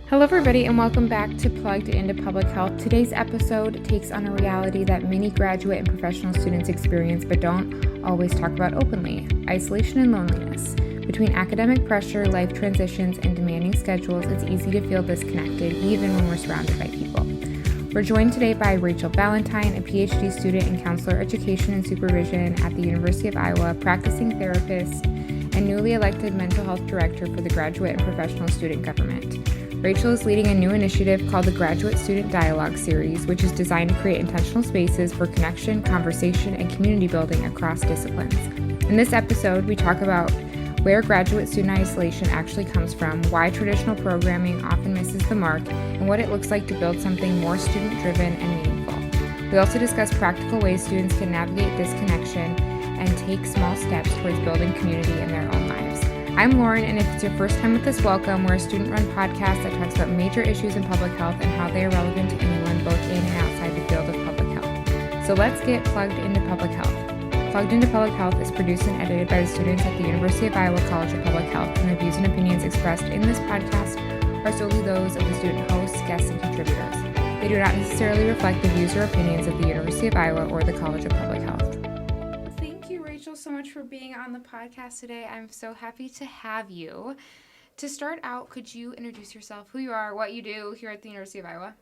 Hello everybody and welcome back to Plugged into Public Health. Today's episode takes on a reality that many graduate and professional students experience but don't always talk about openly: isolation and loneliness. Between academic pressure, life transitions, and demanding schedules, it's easy to feel disconnected even when we're surrounded by people. We're joined today by Rachel Valentine, a PhD student in Counselor Education and Supervision at the University of Iowa, practicing therapist, and newly elected mental health director for the graduate and professional student government. Rachel is leading a new initiative called the Graduate Student Dialogue Series, which is designed to create intentional spaces for connection, conversation, and community building across disciplines. In this episode, we talk about where graduate student isolation actually comes from, why traditional programming often misses the mark, and what it looks like to build something more student-driven and meaningful. We also discuss practical ways students can navigate disconnection and take small steps towards building community in their own lives. I'm Lauren, and if it's your first time with us, welcome. We're a student-run podcast that talks about major issues in public health and how they are relevant to anyone both in and outside the field of public health. So let's get plugged into public health. Plugged into Public Health is produced and edited by the students at the University of Iowa College of Public Health, and the views and opinions expressed in this podcast are solely those of the student hosts, guests, and contributors. They do not necessarily reflect the views or opinions of the University of Iowa or the College of Public Health. Thank you, Rachel, so much for being on the podcast today. I'm so happy to have you. To start out, could you introduce yourself, who you are, what you do here at the University of Iowa?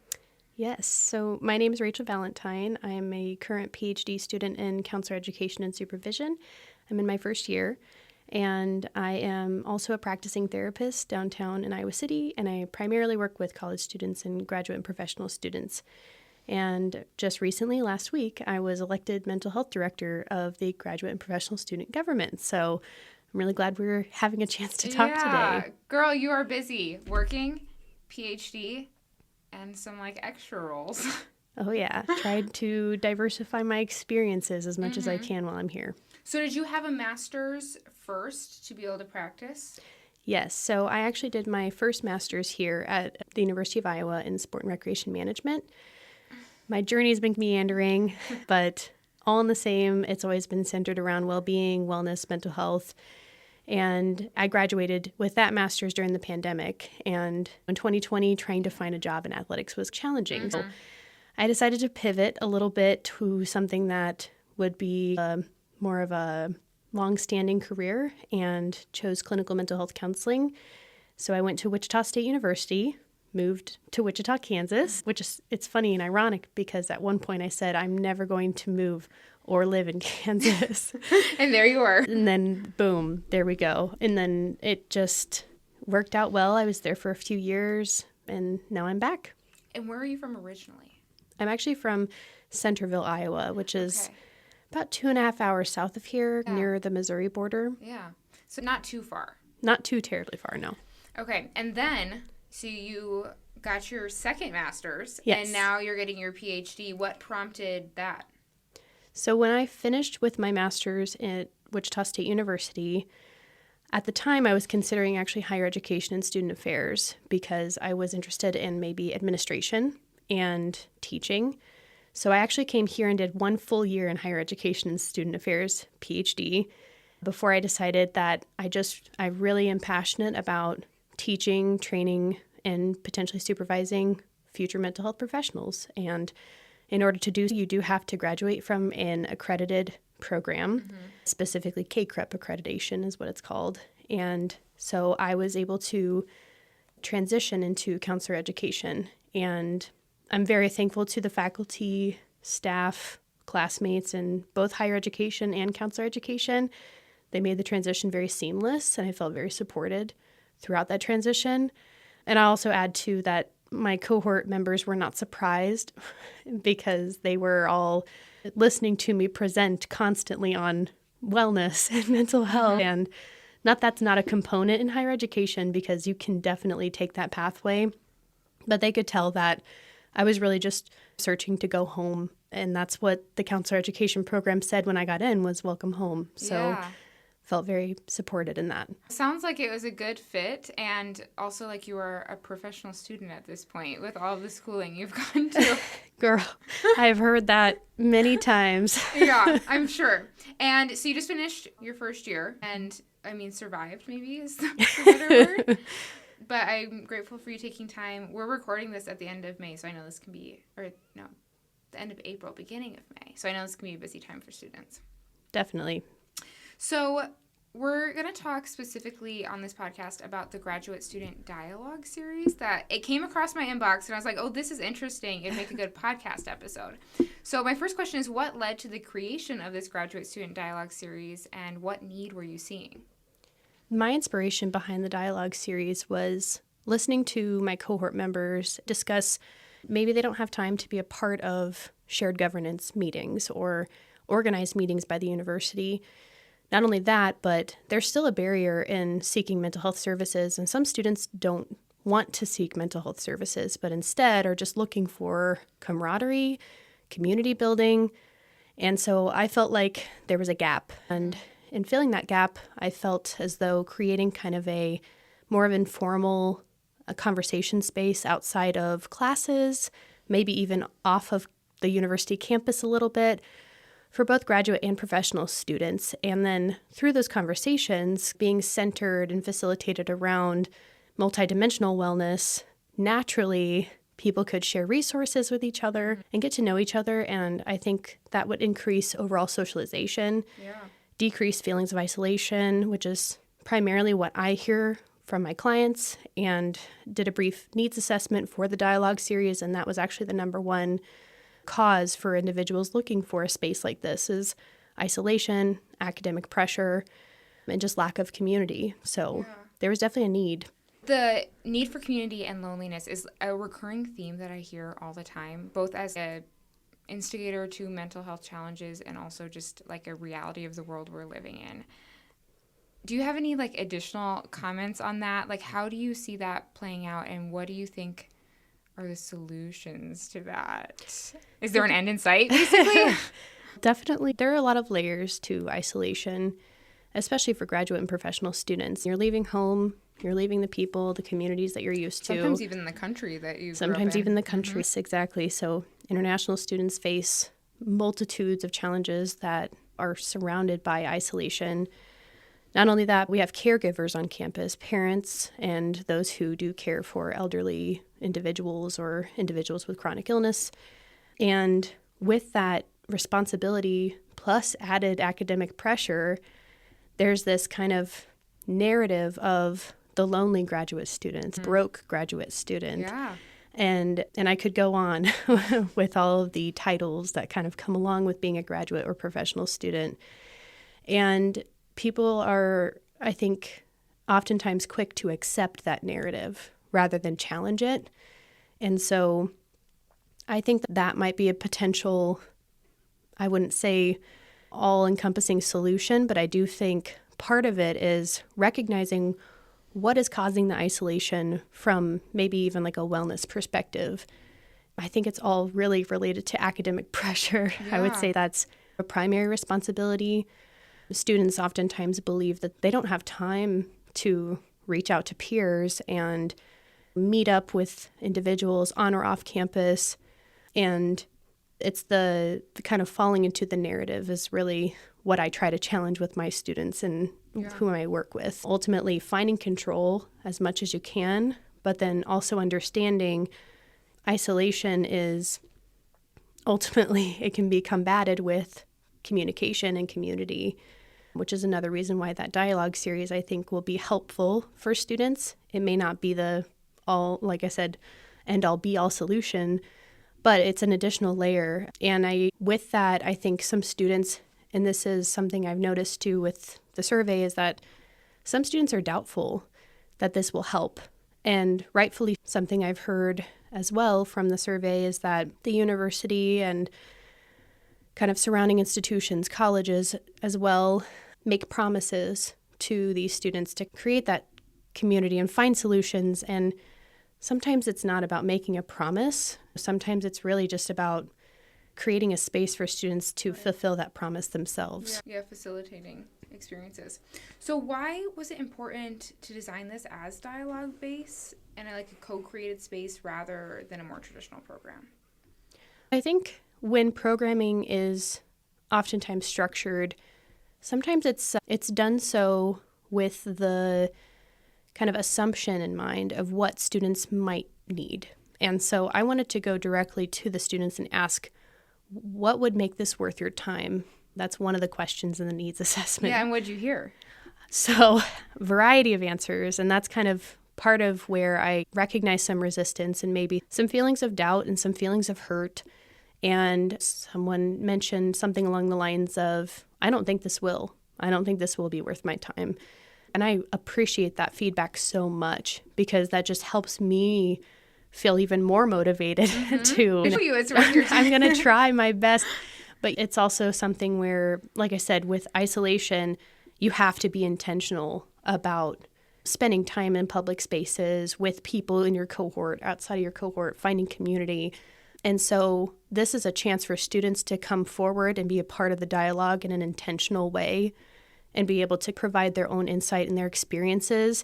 Yes, so my name is Rachel Valentine. I'm a current PhD student in Counselor Education and Supervision. I'm in my first year, and I am also a practicing therapist downtown in Iowa City, and I primarily work with college students and graduate and professional students. And just recently, last week, I was elected mental health director of the graduate and professional student government. So I'm really glad we're having a chance to talk today. Girl, you are busy working, PhD, and some extra roles. Oh yeah, tried to diversify my experiences as much as I can while I'm here. So did you have a master's first to be able to practice? Yes, so I actually did my first master's here at the University of Iowa in sport and recreation management. My journey has been meandering, but all in the same, it's always been centered around well-being, wellness, mental health. And I graduated with that master's during the pandemic. And in 2020, trying to find a job in athletics was challenging. So I decided to pivot a little bit to something that would be more of a long-standing career and chose clinical mental health counseling. So I went to Wichita State University, moved to Wichita, Kansas, which is, it's funny and ironic because at one point I said, I'm never going to move or live in Kansas. And there you were. And then, boom, there we go. And then it just worked out well. I was there for a few years, and now I'm back. And where are you from originally? I'm actually from Centerville, Iowa, which is about 2.5 hours south of here, near the Missouri border. Yeah. So not too far. Not too terribly far, no. Okay. And then, so you got your second master's, yes, and now you're getting your PhD. What prompted that? So when I finished with my master's at Wichita State University, at the time I was considering actually higher education and student affairs because I was interested in maybe administration and teaching. So I actually came here and did 1 full year in higher education and student affairs, PhD, before I decided that I really am passionate about teaching, training, and potentially supervising future mental health professionals. And in order to do so, you do have to graduate from an accredited program, specifically CACREP accreditation is what it's called. And so I was able to transition into counselor education. And I'm very thankful to the faculty, staff, classmates in both higher education and counselor education. They made the transition very seamless, and I felt very supported throughout that transition. And I also add to that my cohort members were not surprised because they were all listening to me present constantly on wellness and mental health. And that's not a component in higher education because you can definitely take that pathway. But they could tell that I was really just searching to go home. And that's what the counselor education program said when I got in was welcome home. So felt very supported in that. Sounds like it was a good fit, and also like you are a professional student at this point with all the schooling you've gone to. Girl, I've heard that many times. Yeah, I'm sure. And so you just finished your first year and, survived maybe is the better word. but I'm grateful for you taking time. We're recording this at the end of May, so I know this can be, the end of April, beginning of May. So I know this can be a busy time for students. Definitely. So we're going to talk specifically on this podcast about the Graduate Student Dialogue series that it came across my inbox, and I was like, oh, this is interesting. It'd make a good podcast episode. So my first question is, what led to the creation of this Graduate Student Dialogue series, and what need were you seeing? My inspiration behind the dialogue series was listening to my cohort members discuss maybe they don't have time to be a part of shared governance meetings or organized meetings by the university. Not only that, but there's still a barrier in seeking mental health services, and some students don't want to seek mental health services, but instead are just looking for camaraderie, community building. And so I felt like there was a gap. And in filling that gap, I felt as though creating kind of a more of informal a conversation space outside of classes, maybe even off of the university campus a little bit, for both graduate and professional students. And then through those conversations, being centered and facilitated around multidimensional wellness, naturally, people could share resources with each other and get to know each other. And I think that would increase overall socialization, decrease feelings of isolation, which is primarily what I hear from my clients, and did a brief needs assessment for the dialogue series. And that was actually the number one cause for individuals looking for a space like this is isolation, academic pressure, and just lack of community. So there was definitely a need. The need for community and loneliness is a recurring theme that I hear all the time, both as an instigator to mental health challenges and also just like a reality of the world we're living in. Do you have any additional comments on that? How do you see that playing out, and what do you think are the solutions to that? Is there an end in sight, basically? Definitely. There are a lot of layers to isolation, especially for graduate and professional students. You're leaving home, you're leaving the people, the communities that you're used to. Sometimes even the country that you grew up in. Sometimes even the country, exactly. So international students face multitudes of challenges that are surrounded by isolation. Not only that, we have caregivers on campus, parents, and those who do care for elderly individuals or individuals with chronic illness. And with that responsibility plus added academic pressure, there's this kind of narrative of the lonely graduate student, broke graduate student. Yeah. And I could go on with all of the titles that kind of come along with being a graduate or professional student. And people are, I think, oftentimes quick to accept that narrative rather than challenge it. And so I think that might be a potential, I wouldn't say all-encompassing solution, but I do think part of it is recognizing what is causing the isolation from maybe even a wellness perspective. I think it's all really related to academic pressure. I would say that's a primary responsibility. Students oftentimes believe that they don't have time to reach out to peers and meet up with individuals on or off campus. And it's the kind of falling into the narrative is really what I try to challenge with my students and whom I work with. Ultimately, finding control as much as you can, but then also understanding isolation is ultimately, it can be combated with communication and community, which is another reason why that dialogue series, I think, will be helpful for students. It may not be the all, like I said, end-all be-all solution, but it's an additional layer. And with that, I think some students, and this is something I've noticed too with the survey, is that some students are doubtful that this will help. And rightfully, something I've heard as well from the survey is that the university and kind of surrounding institutions, colleges as well, make promises to these students to create that community and find solutions. And sometimes it's not about making a promise. Sometimes it's really just about creating a space for students to fulfill that promise themselves. Yeah, facilitating experiences. So why was it important to design this as dialogue-based and a co-created space rather than a more traditional program? I think when programming is oftentimes structured, sometimes it's done so with the kind of assumption in mind of what students might need. And so I wanted to go directly to the students and ask, what would make this worth your time? That's one of the questions in the needs assessment. Yeah, and what'd you hear? So, variety of answers, and that's kind of part of where I recognize some resistance and maybe some feelings of doubt and some feelings of hurt. And someone mentioned something along the lines of, I don't think this will be worth my time. And I appreciate that feedback so much because that just helps me feel even more motivated to, It's worth your time. I'm going to try my best. But it's also something where, like I said, with isolation, you have to be intentional about spending time in public spaces with people in your cohort, outside of your cohort, finding community. And so this is a chance for students to come forward and be a part of the dialogue in an intentional way and be able to provide their own insight and their experiences.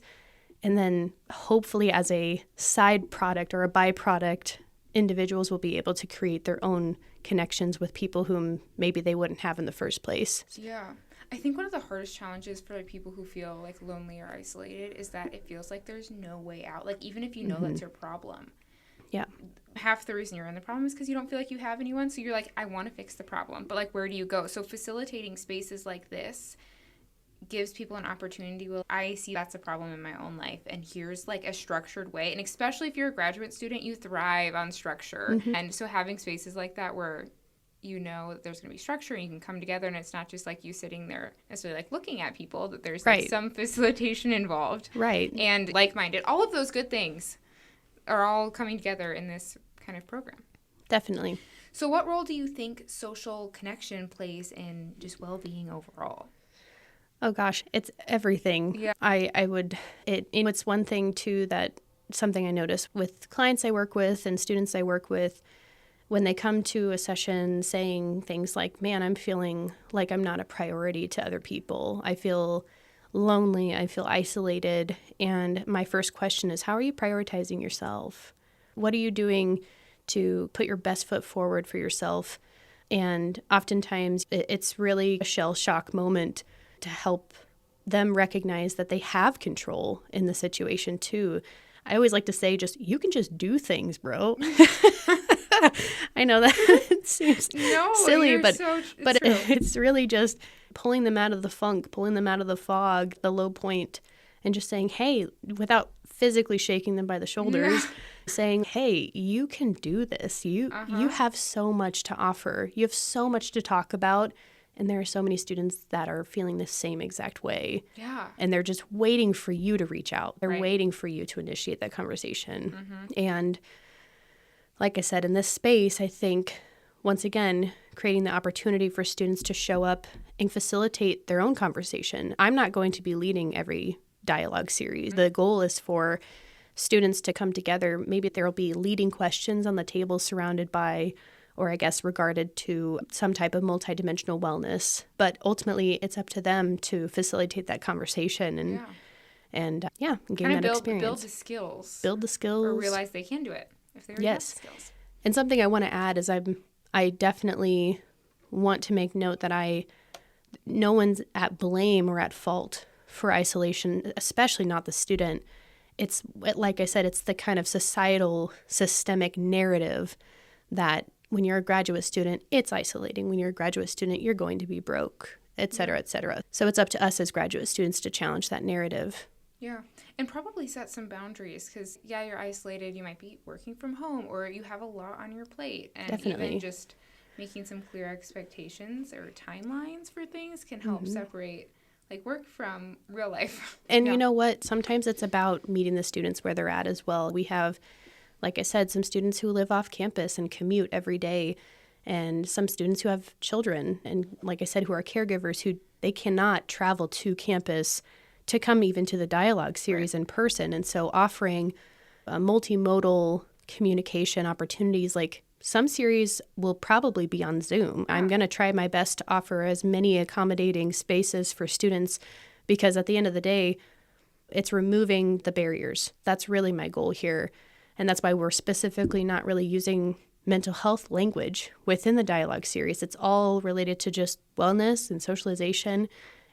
And then hopefully as a side product or a byproduct, individuals will be able to create their own connections with people whom maybe they wouldn't have in the first place. Yeah. I think one of the hardest challenges for people who feel like lonely or isolated is that it feels like there's no way out. Like even if you know that's your problem. Yeah. Half the reason you're in the problem is because you don't feel like you have anyone. So you're like, I want to fix the problem. But like, where do you go? So facilitating spaces like this gives people an opportunity. Well, I see that's a problem in my own life. And here's like a structured way. And especially if you're a graduate student, you thrive on structure. And so having spaces like that where you know there's going to be structure and you can come together and it's not just like you sitting there necessarily like looking at people, that there's like some facilitation involved. Right. And like-minded. All of those good things are all coming together in this kind of program. Definitely. So what role do you think social connection plays in just well-being overall? Oh gosh, it's everything. Yeah. It's one thing too that something I notice with clients I work with and students I work with when they come to a session saying things like, man, I'm feeling like I'm not a priority to other people. I feel lonely. I feel isolated. And my first question is, how are you prioritizing yourself? What are you doing to put your best foot forward for yourself? And oftentimes it's really a shell shock moment to help them recognize that they have control in the situation too. I always like to say, you can just do things, bro. I know that it seems silly, but it's really just pulling them out of the funk, pulling them out of the fog, the low point, and just saying, hey, without physically shaking them by the shoulders, saying, hey, you can do this. You have so much to offer. You have so much to talk about. And there are so many students that are feeling the same exact way. Yeah. And they're just waiting for you to reach out. They're waiting for you to initiate that conversation. And like I said, in this space, I think, once again, creating the opportunity for students to show up and facilitate their own conversation. I'm not going to be leading every dialogue series. The goal is for students to come together. Maybe there will be leading questions on the table surrounded by, or I guess regarded to, some type of multidimensional wellness. But ultimately, it's up to them to facilitate that conversation and gain that experience. Build the skills. Or realize they can do it if they already have the skills. And something I want to add is I definitely want to make note that no one's at blame or at fault for isolation, especially not the student. It's, like I said, it's the kind of societal, systemic narrative that when you're a graduate student, it's isolating. When you're a graduate student, you're going to be broke, et cetera, et cetera. So it's up to us as graduate students to challenge that narrative. Yeah, and probably set some boundaries because, you're isolated. You might be working from home or you have a lot on your plate. And even just making some clear expectations or timelines for things can help separate like work from real life. And you know what? Sometimes it's about meeting the students where they're at as well. We have, like I said, some students who live off campus and commute every day, and some students who have children, and like I said, who are caregivers who they cannot travel to campus to come even to the dialogue series in person. And so offering multimodal communication opportunities, like some series will probably be on Zoom. I'm going to try my best to offer as many accommodating spaces for students because at the end of the day, it's removing the barriers. That's really my goal here. And that's why we're specifically not really using mental health language within the dialogue series. It's all related to just wellness and socialization.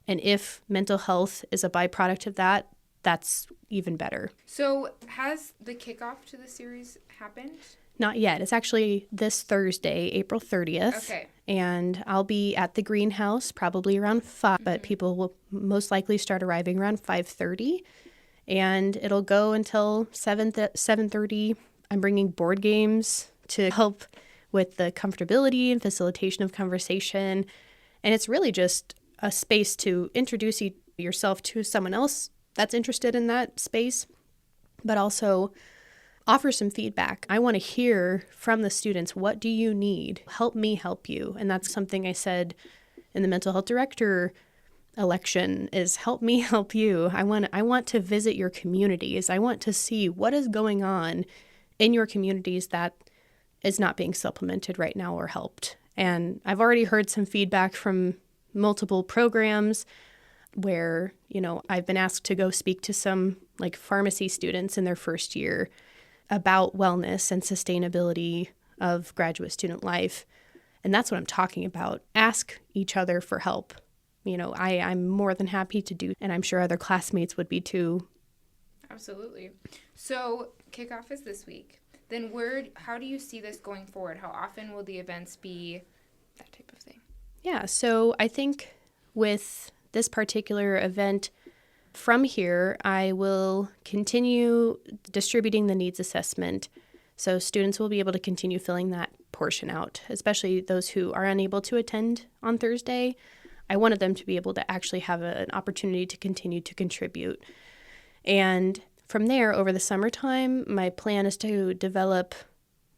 And if mental health is a byproduct of that, that's even better. So has the kickoff to the series happened? Not yet. It's actually this Thursday, April 30th. Okay. And I'll be at the greenhouse probably around 5, but people will most likely start arriving around 5:30. And it'll go until 7:30. I'm bringing board games to help with the comfortability and facilitation of conversation. And it's really just a space to introduce yourself to someone else that's interested in that space, but also offer some feedback. I want to hear from the students, what do you need? Help me help you. And that's something I said in the mental health director election is help me help you. I want to visit your communities. I want to see what is going on in your communities that is not being supplemented right now or helped. And I've already heard some feedback from multiple programs where, I've been asked to go speak to some like pharmacy students in their first year about wellness and sustainability of graduate student life. And that's what I'm talking about. Ask each other for help. I'm more than happy to do, and I'm sure other classmates would be too. Absolutely. So kickoff is this week. Then how do you see this going forward? How often will the events be? That type of thing. Yeah, so I think with this particular event, from here, I will continue distributing the needs assessment. So students will be able to continue filling that portion out, especially those who are unable to attend on Thursday. I wanted them to be able to actually have an opportunity to continue to contribute. And from there, over the summertime, my plan is to develop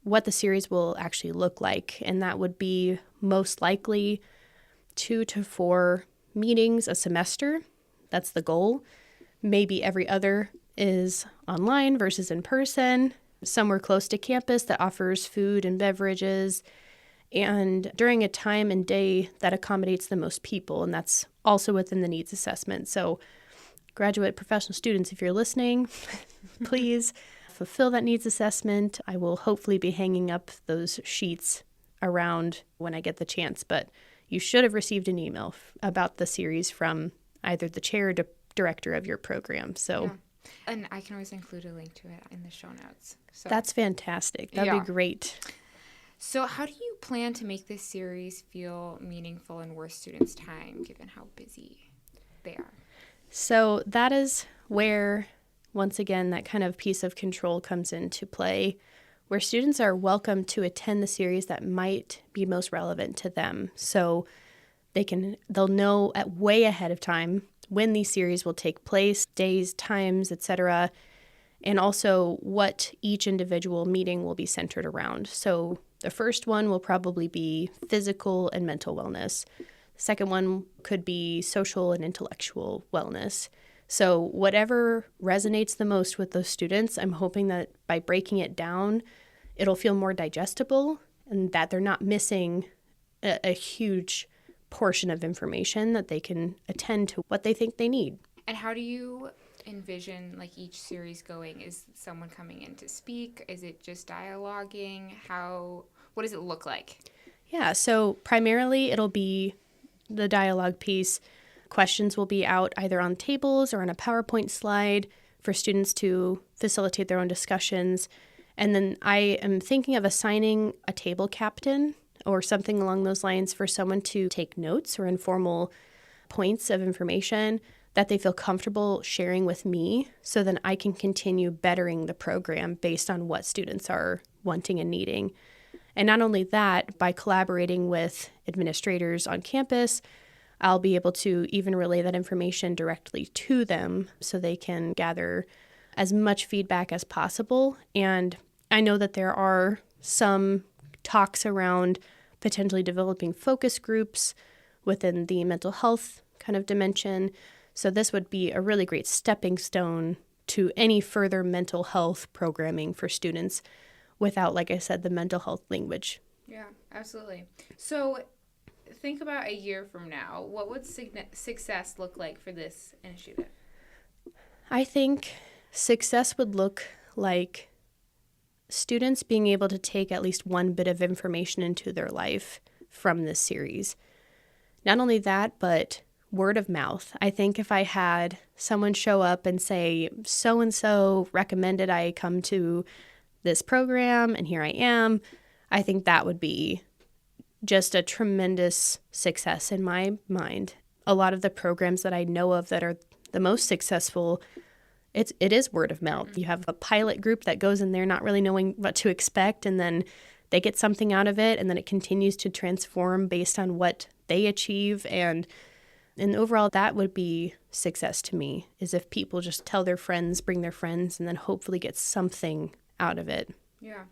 what the series will actually look like. And that would be most likely 2 to 4 meetings a semester. That's the goal. Maybe every other is online versus in person, somewhere close to campus that offers food and beverages, and during a time and day that accommodates the most people. And that's also within the needs assessment. So graduate professional students, if you're listening, please fulfill that needs assessment. I will hopefully be hanging up those sheets around when I get the chance, but you should have received an email about the series from either the chair or director of your program. So, yeah. And I can always include a link to it in the show notes. So that's fantastic. That'd be great. So how do you plan to make this series feel meaningful and worth students' time, given how busy they are? So that is where, once again, that kind of piece of control comes into play, where students are welcome to attend the series that might be most relevant to them. So they'll know way ahead of time when these series will take place, days, times, etc., and also what each individual meeting will be centered around. So the first one will probably be physical and mental wellness. The second one could be social and intellectual wellness. So whatever resonates the most with those students, I'm hoping that by breaking it down, it'll feel more digestible and that they're not missing a huge portion of information, that they can attend to what they think they need. And how do you envision each series going? Is someone coming in to speak? Is it just dialoguing? What does it look like? Yeah, so primarily it'll be the dialogue piece. Questions will be out either on tables or on a PowerPoint slide for students to facilitate their own discussions. And then I am thinking of assigning a table captain or something along those lines for someone to take notes or informal points of information that they feel comfortable sharing with me, so then I can continue bettering the program based on what students are wanting and needing. And not only that, by collaborating with administrators on campus, I'll be able to even relay that information directly to them so they can gather as much feedback as possible. And I know that there are some talks around potentially developing focus groups within the mental health kind of dimension. So this would be a really great stepping stone to any further mental health programming for students without, like I said, the mental health language. Yeah, absolutely. So think about a year from now. What would success look like for this initiative? I think success would look like students being able to take at least one bit of information into their life from this series. Not only that, but word of mouth. I think if I had someone show up and say, so-and-so recommended I come to this program and here I am, I think that would be just a tremendous success in my mind. A lot of the programs that I know of that are the most successful, it is word of mouth. You have a pilot group that goes in there not really knowing what to expect, and then they get something out of it, and then it continues to transform based on what they achieve. And overall, that would be success to me, is if people just tell their friends, bring their friends, and then hopefully get something out of it. Yeah.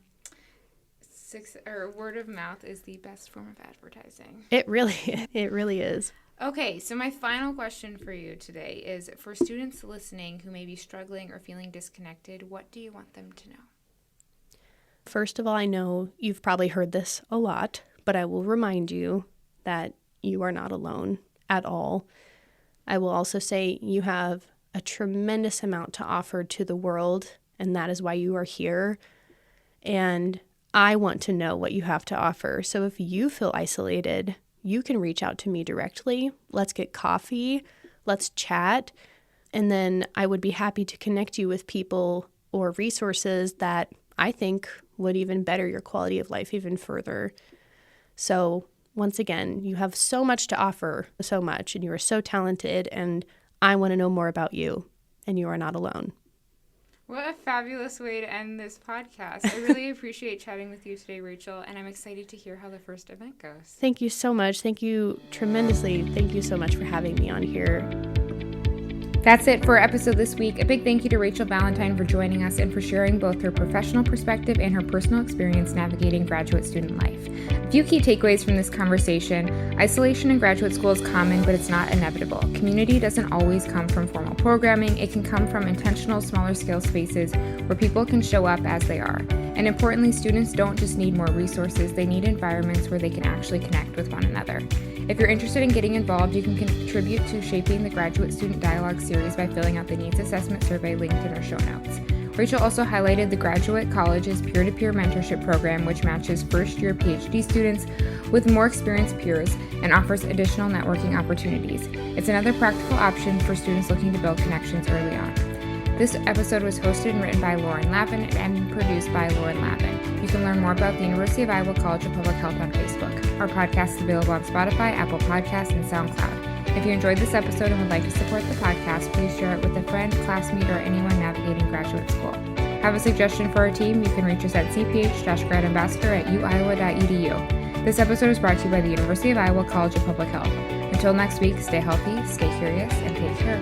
Word of mouth is the best form of advertising. It really is. Okay, so my final question for you today is, for students listening who may be struggling or feeling disconnected, what do you want them to know? First of all, I know you've probably heard this a lot, but I will remind you that you are not alone at all. I will also say you have a tremendous amount to offer to the world, and that is why you are here. And I want to know what you have to offer. So if you feel isolated, you can reach out to me directly. Let's get coffee. Let's chat. And then I would be happy to connect you with people or resources that I think would even better your quality of life even further. So once again, you have so much to offer, so much, and you are so talented, and I want to know more about you, and you are not alone. What a fabulous way to end this podcast. I really appreciate chatting with you today, Rachel, and I'm excited to hear how the first event goes. Thank you so much. Thank you tremendously. Thank you so much for having me on here. That's it for our episode this week. A big thank you to Rachel Valentine for joining us and for sharing both her professional perspective and her personal experience navigating graduate student life. A few key takeaways from this conversation: isolation in graduate school is common, but it's not inevitable. Community doesn't always come from formal programming. It can come from intentional, smaller scale spaces where people can show up as they are. And importantly, students don't just need more resources, they need environments where they can actually connect with one another. If you're interested in getting involved, you can contribute to shaping the Graduate Student Dialogue series by filling out the Needs Assessment survey linked in our show notes. Rachel also highlighted the Graduate College's peer-to-peer mentorship program, which matches first-year PhD students with more experienced peers and offers additional networking opportunities. It's another practical option for students looking to build connections early on. This episode was hosted and written by Lauren Lavin and produced by Lauren Lavin. You can learn more about the University of Iowa College of Public Health on Facebook. Our podcast is available on Spotify, Apple Podcasts, and SoundCloud. If you enjoyed this episode and would like to support the podcast, please share it with a friend, classmate, or anyone navigating graduate school. Have a suggestion for our team? You can reach us at cph-gradambassador@uiowa.edu. This episode is brought to you by the University of Iowa College of Public Health. Until next week, stay healthy, stay curious, and take care.